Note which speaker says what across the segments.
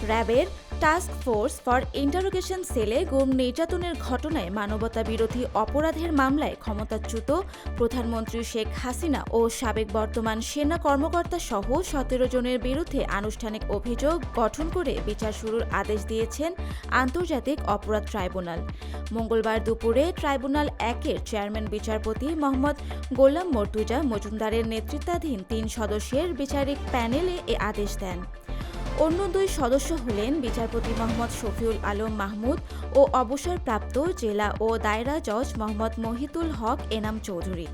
Speaker 1: র্যাবের task force for interrogation সেলে গুম নির্যাতনের ঘটনায় মানবতা বিরোধী অপরাধের মামলায় ক্ষমতাচ্যুত প্রধানমন্ত্রী শেখ হাসিনা ও সাবেক বর্তমান সেনা কর্মকর্তা সহ ১৭ জনের বিরুদ্ধে আনুষ্ঠানিক অভিযোগ গঠন করে বিচার শুরুর আদেশ দিয়েছেন আন্তর্জাতিক অপরাধ ট্রাইব্যুনাল। মঙ্গলবার দুপুরে ট্রাইব্যুনাল ১-এর চেয়ারম্যান বিচারপতি মোহাম্মদ গোলাম মর্তুজা মজুমদারের নেতৃত্বাধীন ৩ সদস্যের বিচারিক প্যানেলে এ আদেশ দেন। অন্য ২ সদস্য হলেন বিচারপতি মোহাম্মদ শফিউল আলম মাহমুদ ও অবসরপ্রাপ্ত জেলা ও দায়রা জজ মোহাম্মদ মহিতুল হক এনাম চৌধুরী।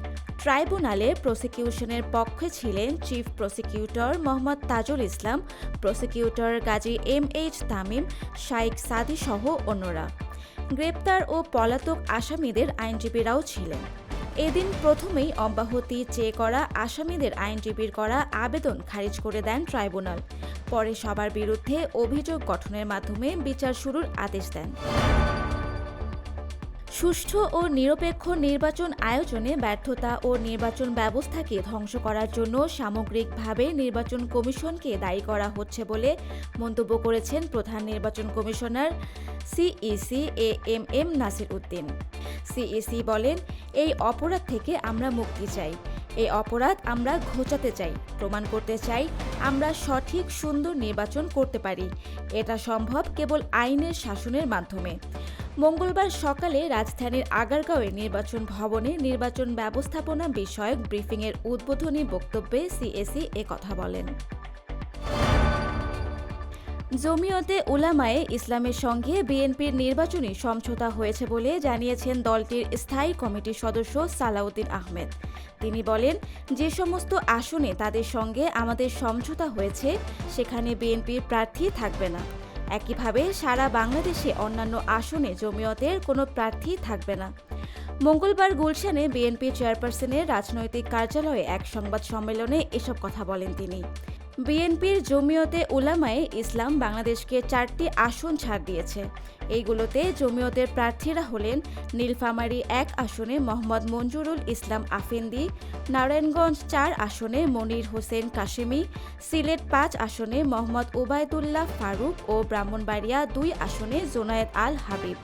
Speaker 1: ট্রাইব্যুনালে প্রসিকিউশনের পক্ষে ছিলেন chief prosecutor Mohammad Tajul Islam, prosecutor Gazi MH Tamim, শাইখ সাদি সহ অন্যরা। গ্রেপ্তার ও পলাতক আসামিদের আইনজীবীরাও ছিলেন। এদিন প্রথমেই অব্যাহতি চেয়ে করা আসামিদের আইনজীবীর করা আবেদন খারিজ করে দেন ট্রাইব্যুনাল। পরে সবার বিরুদ্ধে অভিযোগ গঠনের মাধ্যমে বিচার শুরুর আদেশ দেন। সুষ্ঠু ও নিরপেক্ষ নির্বাচন আয়োজনে ব্যর্থতা ও নির্বাচন ব্যবস্থাকে ধ্বংস করার জন্য সামগ্রিকভাবে নির্বাচন কমিশনকে দায়ী করা হচ্ছে বলে মন্তব্য করেছেন প্রধান নির্বাচন commissioner CEC AMM Nasir Uddin. CEC বলেন, এই অপরাধ থেকে আমরা মুক্তি চাই। এই অপরাধ আমরা ঘোচাতে চাই, প্রমাণ করতে চাই আমরা সঠিক সুন্দর নির্বাচন করতে পারি। এটা সম্ভব কেবল আইনের শাসনের মাধ্যমে। মঙ্গলবার সকালে রাজধানীর আগারগাঁওয়ের নির্বাচন ভবনে নির্বাচন ব্যবস্থাপনা বিষয়ক ব্রিফিংয়ের উদ্বোধনী বক্তব্যে CEC কথা বলেন। জমিয়তে উলামায়ে ইসলামের সঙ্গে বিএনপির নির্বাচনী সমঝোতা হয়েছে বলে জানিয়েছেন দলটির স্থায়ী কমিটির সদস্য সালাউদ্দিন আহমেদ। তিনি বলেন, যে সমস্ত আসনে তাদের সঙ্গে আমাদের সমঝোতা হয়েছে সেখানে বিএনপির প্রার্থী থাকবে না। একইভাবে সারা বাংলাদেশে অন্যান্য আসনে জমিয়তের কোনো প্রার্থী থাকবে না। মঙ্গলবার গুলশানে বিএনপি চেয়ারপারসনের রাজনৈতিক কার্যালয়ে এক সংবাদ সম্মেলনে এসব কথা বলেন তিনি। বিএনপির জমিয়তে উলামায়ে ইসলাম বাংলাদেশকে 4টি আসন ছাড় দিয়েছে। এইগুলোতে জমিয়তের প্রার্থীরা হলেন নীলফামারী 1 আসনে মোহাম্মদ মঞ্জুরুল ইসলাম আফেন্দি, নারায়ণগঞ্জ 4 আসনে মনির হোসেন কাশেমি, সিলেট 5 আসনে মোহাম্মদ ওবায়দুল্লাহ ফারুক ও ব্রাহ্মণবাড়িয়া 2 আসনে জোনায়েদ আল হাবিব।